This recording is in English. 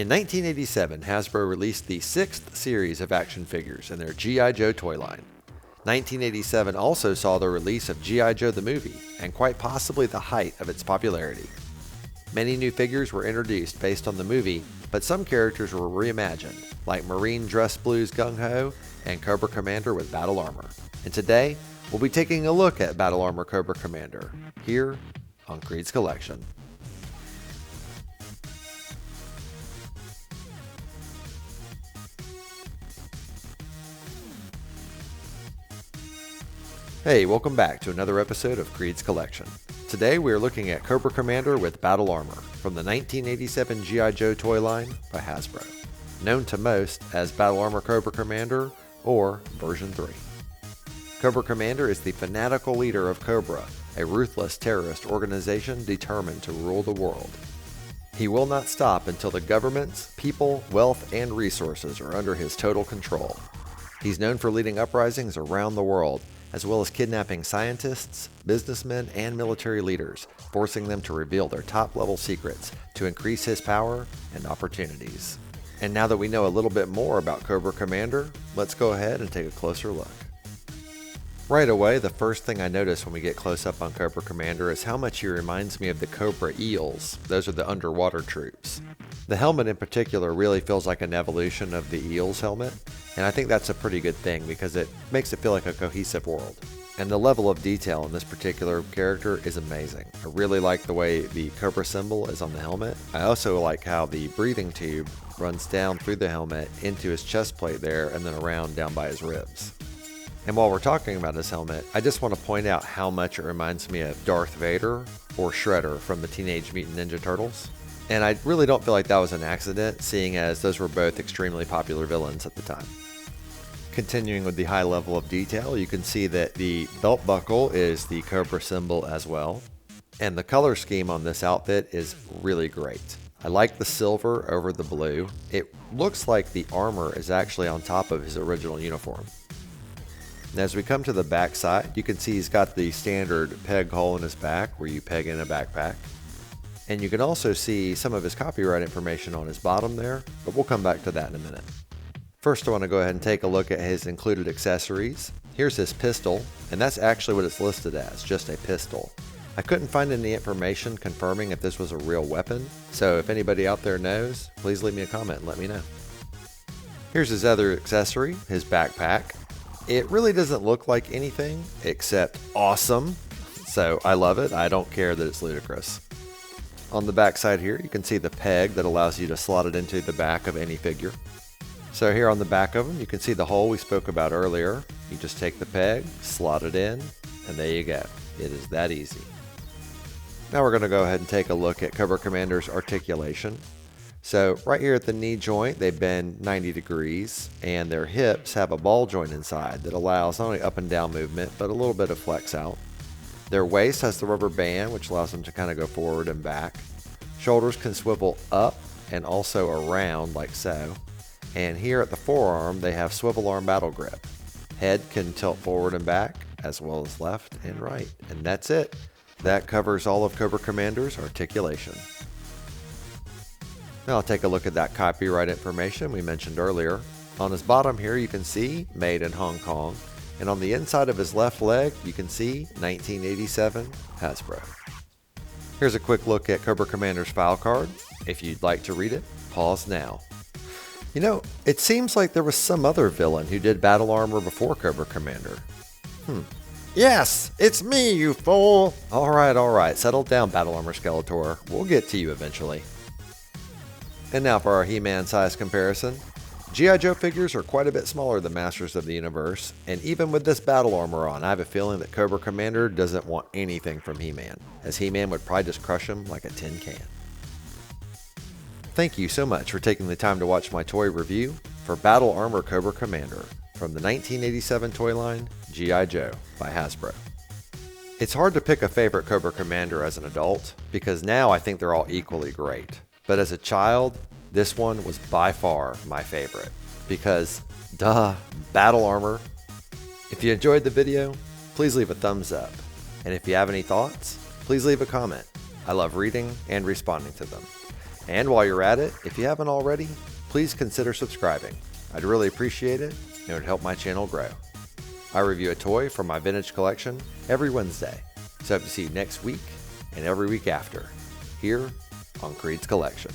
In 1987, Hasbro released the 6th series of action figures in their G.I. Joe toy line. 1987 also saw the release of G.I. Joe the movie, and quite possibly the height of its popularity. Many new figures were introduced based on the movie, but some characters were reimagined, like Marine Dress Blue's Gung Ho and Cobra Commander with battle armor. And today, we'll be taking a look at Battle Armor Cobra Commander, here on Creed's Collection. Hey, welcome back to another episode of Creed's Collection. Today we are looking at Cobra Commander with battle armor from the 1987 G.I. Joe toy line by Hasbro, known to most as Battle Armor Cobra Commander or version 3. Cobra Commander is the fanatical leader of Cobra, a ruthless terrorist organization determined to rule the world. He will not stop until the governments, people, wealth, and resources are under his total control. He's known for leading uprisings around the world, as well as kidnapping scientists, businessmen, and military leaders, forcing them to reveal their top-level secrets to increase his power and opportunities. And now that we know a little bit more about Cobra Commander, let's go ahead and take a closer look. Right away, the first thing I notice when we get close up on Cobra Commander is how much he reminds me of the Cobra Eels. Those are the underwater troops. The helmet in particular really feels like an evolution of the Eels helmet, and I think that's a pretty good thing because it makes it feel like a cohesive world. And the level of detail in this particular character is amazing. I really like the way the Cobra symbol is on the helmet. I also like how the breathing tube runs down through the helmet into his chest plate there and then around down by his ribs. And while we're talking about his helmet, I just want to point out how much it reminds me of Darth Vader or Shredder from the Teenage Mutant Ninja Turtles. And I really don't feel like that was an accident, seeing as those were both extremely popular villains at the time. Continuing with the high level of detail, you can see that the belt buckle is the Cobra symbol as well. And the color scheme on this outfit is really great. I like the silver over the blue. It looks like the armor is actually on top of his original uniform. And as we come to the back side, you can see he's got the standard peg hole in his back where you peg in a backpack. And you can also see some of his copyright information on his bottom there, but we'll come back to that in a minute. First, I want to go ahead and take a look at his included accessories. Here's his pistol, and that's actually what it's listed as, just a pistol. I couldn't find any information confirming if this was a real weapon, so if anybody out there knows, please leave me a comment and let me know. Here's his other accessory, his backpack. It really doesn't look like anything except awesome, so I love it. I don't care that it's ludicrous. On the back side here, you can see the peg that allows you to slot it into the back of any figure. So here on the back of them, you can see the hole we spoke about earlier. You just take the peg, slot it in, and there you go. It is that easy. Now we're going to go ahead and take a look at Cobra Commander's articulation. So right here at the knee joint, they bend 90 degrees, and their hips have a ball joint inside that allows not only up and down movement, but a little bit of flex out. Their waist has the rubber band, which allows them to kind of go forward and back. Shoulders can swivel up and also around like so. And here at the forearm, they have swivel arm battle grip. Head can tilt forward and back, as well as left and right. And that's it. That covers all of Cobra Commander's articulation. Now I'll take a look at that copyright information we mentioned earlier. On his bottom here, you can see made in Hong Kong. And on the inside of his left leg, you can see 1987 Hasbro. Here's a quick look at Cobra Commander's file card. If you'd like to read it, pause now. You know, it seems like there was some other villain who did battle armor before Cobra Commander. Yes, it's me, you fool! Alright, settle down, Battle Armor Skeletor. We'll get to you eventually. And now for our He-Man size comparison. G.I. Joe figures are quite a bit smaller than Masters of the Universe, and even with this battle armor on, I have a feeling that Cobra Commander doesn't want anything from He-Man, as He-Man would probably just crush him like a tin can. Thank you so much for taking the time to watch my toy review for Battle Armor Cobra Commander from the 1987 toy line G.I. Joe by Hasbro. It's hard to pick a favorite Cobra Commander as an adult, because now I think they're all equally great. But as a child, this one was by far my favorite, because, duh, battle armor. If you enjoyed the video, please leave a thumbs up. And if you have any thoughts, please leave a comment. I love reading and responding to them. And while you're at it, if you haven't already, please consider subscribing. I'd really appreciate it, and it would help my channel grow. I review a toy from my vintage collection every Wednesday, so hope to see you next week and every week after, here on Creed's Collection.